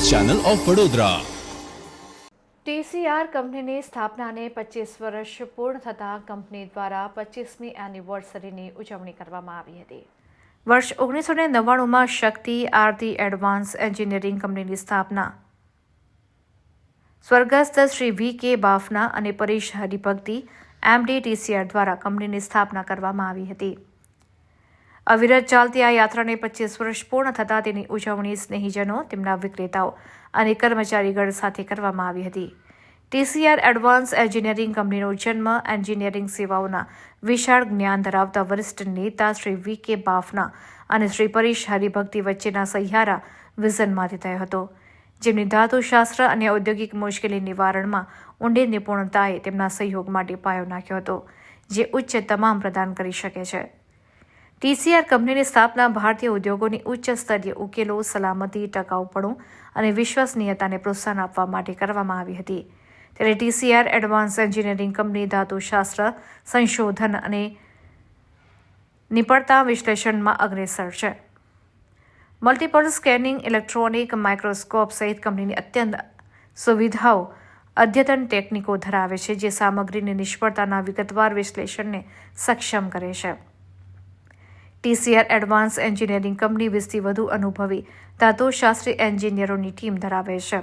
Channel of Vadodara. ટીસીઆર કંપનીની સ્થાપનાને 25 વર્ષ પૂર્ણ થતાં કંપની દ્વારા 25મી એનિવર્સરીની ઉજવણી કરવામાં આવી હતી। વર્ષ 1999માં શક્તિ આરતી એડવાન્સ એન્જિનિયરિંગ કંપનીની સ્થાપના સ્વર્ગસ્થ શ્રી V.K. બાફના અને પરેશ હરિભક્તિ MD ટીસીઆર દ્વારા કંપનીની સ્થાપના કરવામાં આવી હતી। અવિરત ચાલતી આ યાત્રાને 25 વર્ષ પૂર્ણ થતાં તેની ઉજવણી સ્નેહીજનો, તેમના વિક્રેતાઓ અને કર્મચારીગણ સાથે કરવામાં આવી હતી। ટીસીઆર એડવાન્સ એન્જિનિયરિંગ કંપનીનો જન્મ એન્જિનિયરિંગ સેવાઓના વિશાળ જ્ઞાન ધરાવતા વરિષ્ઠ નેતા શ્રી V.K. બાફના અને શ્રી પરેશ હરિભક્તિ વચ્ચેના સહિયારા વિઝનમાંથી થયો હતો, જેમની ધાતુશાસ્ત્ર અને ઔદ્યોગિક મુશ્કેલી નિવારણમાં ઊંડી નિપુણતાએ તેમના સહયોગ માટે પાયો નાખ્યો હતો, જે ઉચ્ચ તમામ પ્રદાન કરી શકે છે। ટીસીઆર કંપનીની સ્થાપના ભારતીય ઉદ્યોગોની ઉચ્ચ સ્તરીય ઉકેલો, સલામતી, ટકાઉપણું અને વિશ્વસનીયતાને પ્રોત્સાહન આપવા માટે કરવામાં આવી હતી। ત્યારે ટીસીઆર એડવાન્સ એન્જિનિયરિંગ કંપની ધાતુશાસ્ત્ર, સંશોધન અને નિપુણતા વિશ્લેષણમાં અગ્રેસર છે। મલ્ટિપલ સ્કેનિંગ, ઇલેક્ટ્રોનિક માઇક્રોસ્કોપ સહિત કંપનીની અત્યંત સુવિધાઓ અદ્યતન ટેકનિકો ધરાવે છે, જે સામગ્રીની નિષ્ફળતાના વિગતવાર વિશ્લેષણને સક્ષમ કરે છે। ટીસીઆર એડવાન્સ એન્જિનિયરિંગ કંપની 20થી વધુ અનુભવી ધાતુશાસ્ત્રી એન્જિનિયરોની ટીમ ધરાવે છે।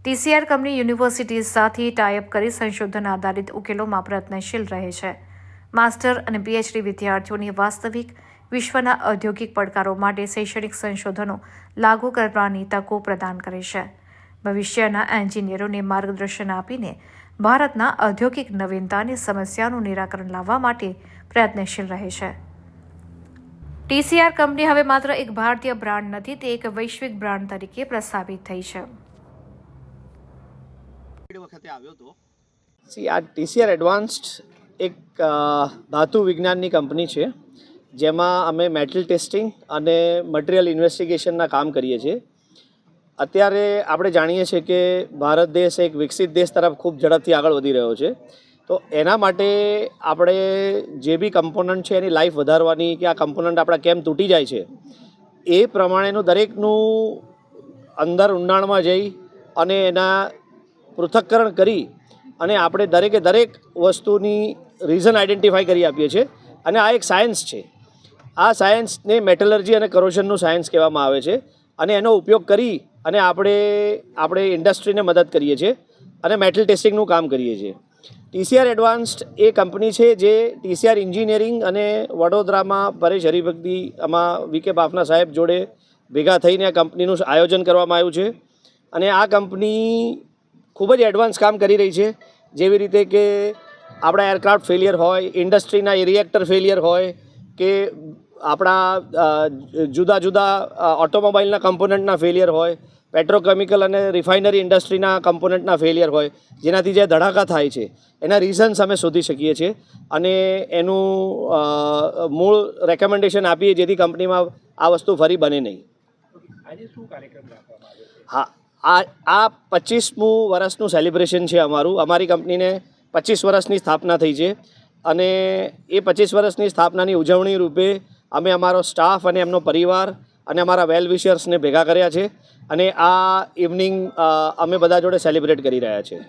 ટીસીઆર કંપની યુનિવર્સિટીઝ સાથે ટાઈઅપ કરી સંશોધન આધારિત ઉકેલોમાં પ્રયત્નશીલ રહે છે। માસ્ટર અને PhD વિદ્યાર્થીઓની વાસ્તવિક વિશ્વના ઔદ્યોગિક પડકારો માટે શૈક્ષણિક સંશોધનો લાગુ કરવાની તકો પ્રદાન કરે છે। ભવિષ્યના એન્જિનિયરોને માર્ગદર્શન આપીને ભારતના ઔદ્યોગિક નવીનતા અને સમસ્યાનું નિરાકરણ લાવવા માટે પ્રયત્નશીલ રહે છે। ટીસીઆર કંપની હવે માત્ર એક ભારતીય બ્રાન્ડ નથી, તે એક વૈશ્વિક બ્રાન્ડ તરીકે પ્રસ્થાપિત થઈ છે। આ ટીસીઆર એડવાન્સ્ડ એક ધાતુ વિજ્ઞાનની કંપની છે, જેમાં અમે મેટલ ટેસ્ટિંગ અને મટીરિયલ ઇન્વેસ્ટિગેશનના કામ કરીએ છીએ। અત્યારે આપણે જાણીએ છીએ કે ભારત દેશ એક વિકસિત દેશ તરફ ખૂબ ઝડપથી આગળ વધી રહ્યો છે, તો એના માટે આપણે જે બી કમ્પોનન્ટ છે એની લાઈફ વધારવાની, કે આ કમ્પોનન્ટ આપણા કેમ તૂટી જાય છે, એ પ્રમાણેનું દરેકનું અંદર ઊંડાણમાં જઈ અને એના પૃથક્કરણ કરી અને આપણે દરેક વસ્તુની રીઝન આઈડેન્ટિફાઈ કરી આપીએ છીએ। અને આ એક સાયન્સ છે। આ સાયન્સને મેટલર્જી અને કરોઝનનું સાયન્સ કહેવામાં આવે છે, અને એનો ઉપયોગ કરી અને આપણે ઇન્ડસ્ટ્રીને મદદ કરીએ છીએ અને મેટલ ટેસ્ટિંગનું કામ કરીએ છીએ। ટીસીઆર એડવાન્સ્ડ એ કંપની છે જે ટીસીઆર એન્જિનિયરિંગ અને વડોદરામાં પરેશ હરિભક્તિ આમાં V.K. બાફના સાહેબ જોડે ભેગા થઈને આ કંપનીનું આયોજન કરવામાં આવ્યું છે। અને આ કંપની ખૂબ જ એડવાન્સ કામ કરી રહી છે, જેવી રીતે કે આપણા એરક્રાફ્ટ ફેલિયર હોય, ઇન્ડસ્ટ્રીના રિએક્ટર ફેલિયર હોય, કે આપણા જુદા જુદા ઓટોમોબાઈલના કમ્પોનન્ટના ફેલિયર હોય, પેટ્રોકેમિકલ અને રિફાઇનરી ઇન્ડસ્ટ્રીના કમ્પોનન્ટના ફેલિયર હોય, જેનાથી જે ધડાકા થાય છે એના રીઝન્સ અમે શોધી શકીએ છીએ અને એનું મૂળ રેકમેન્ડેશન આપીએ, જેથી કંપનીમાં આ વસ્તુ ફરી બને નહીં। આજે શું કાર્યક્રમ રાખવામાં આવ્યો છે? હા, આ 25મું વર્ષનું સેલિબ્રેશન છે અમારું। અમારી કંપનીને 25 વર્ષની સ્થાપના થઈ છે, અને એ 25 વર્ષની સ્થાપનાની ઉજવણી રૂપે અમે અમારો સ્ટાફ અને એમનો પરિવાર અને અમારા વેલ વિશર્સને ભેગા કર્યા છે, અને આ ઇવનિંગ અમે બધા જોડે સેલિબ્રેટ કરી રહ્યા છીએ।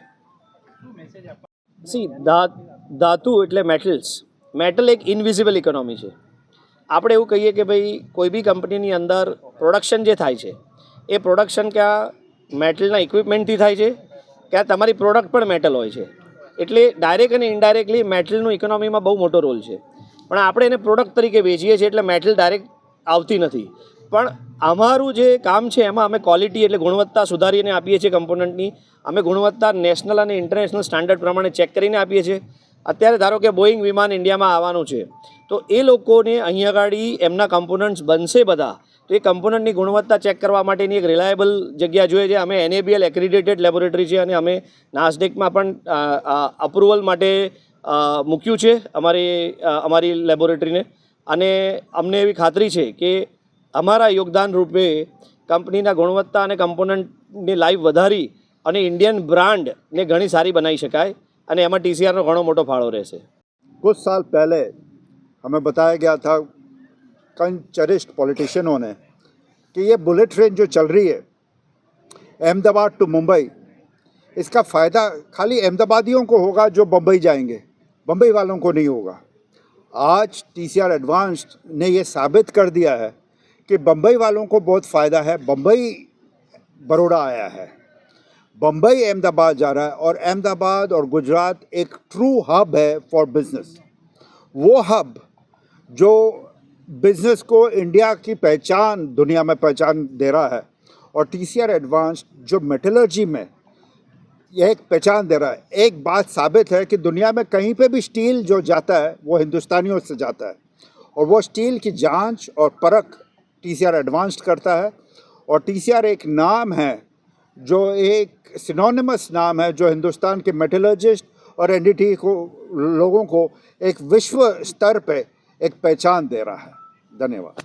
ધાતુ એટલે મેટલ એક ઇનવિઝિબલ ઇકોનોમી છે। આપણે એવું કહીએ કે ભાઈ કોઈ બી કંપનીની અંદર પ્રોડક્શન જે થાય છે, એ પ્રોડક્શન ક્યાં મેટલના ઇક્વિપમેન્ટથી થાય છે, ક્યાં તમારી પ્રોડક્ટ પણ મેટલ હોય છે। એટલે ડાયરેક્ટ અને ઇનડાયરેક્ટલી મેટલનું ઇકોનોમીમાં બહુ મોટો રોલ છે, પણ આપણે એને પ્રોડક્ટ તરીકે વેચીએ છીએ, એટલે મેટલ ડાયરેક્ટ આવતી નથી। પણ અમારું જે કામ છે એમાં અમે ક્વોલિટી એટલે ગુણવત્તા સુધારીને આપીએ છીએ કમ્પોનન્ટની। અમે ગુણવત્તા નેશનલ અને ઇન્ટરનેશનલ સ્ટાન્ડર્ડ પ્રમાણે ચેક કરીને આપીએ છીએ। અત્યારે ધારો કે બોઈંગ વિમાન ઇન્ડિયામાં આવવાનું છે, તો એ લોકોને અહીંયા આગળ એમના કમ્પોનન્ટ્સ બનશે બધા, તો એ કમ્પોનન્ટની ગુણવત્તા ચેક કરવા માટેની એક રિલાયબલ જગ્યા જોઈએ છે। અમે NABL એક્રેડિટેડ લેબોરેટરી છે, અને અમે નાસ્ડેકમાં પણ અપ્રુવલ માટે મૂક્યું છે અમારી લેબોરેટરીને, અને અમને એવી ખાતરી છે કે અમારા યોગદાન રૂપે કંપનીના ગુણવત્તા અને કમ્પોનન્ટની લાઈફ વધારી અને ઇન્ડિયન બ્રાન્ડને ઘણી સારી બનાવી શકાય, અને એમાં ટીસીઆરનો ઘણો મોટો ફાળો રહેશે। कुछ साल पहले हमें बताया गया था कई चरिष्ठ पॉलिटिशियनों ने कि ये बुलेट ट्रेन जो चल रही है अहमदाबाद टू मुंबई, इसका फ़ायदा खाली अहमदाबादियों को होगा जो बम्बई जाएंगे, बम्बई वालों को नहीं होगा। आज TCR एडवांस्ड ने ये साबित कर दिया है कि बम्बई वालों को बहुत फ़ायदा है। बम्बई बड़ौदा आया है, बम्बई अहमदाबाद जा रहा है, और अहमदाबाद और गुजरात एक ट्रू हब है फॉर बिजनेस। वो हब जो बिजनेस को इंडिया की पहचान, दुनिया में पहचान दे रहा है, और TCR एडवांस्ड जो मेटलर्जी में यह एक पहचान दे रहा है। एक बात साबित है कि दुनिया में कहीं पे भी स्टील जो जाता है वो हिंदुस्तानियों से जाता है, और वो स्टील की जांच और परख TCR एडवांस्ड करता है। और TCR एक नाम है जो एक सिनोनिमस नाम है, जो हिंदुस्तान के मेटलर्जिस्ट और NDT को लोगों को एक विश्व स्तर पे एक पहचान दे रहा है। धन्यवाद।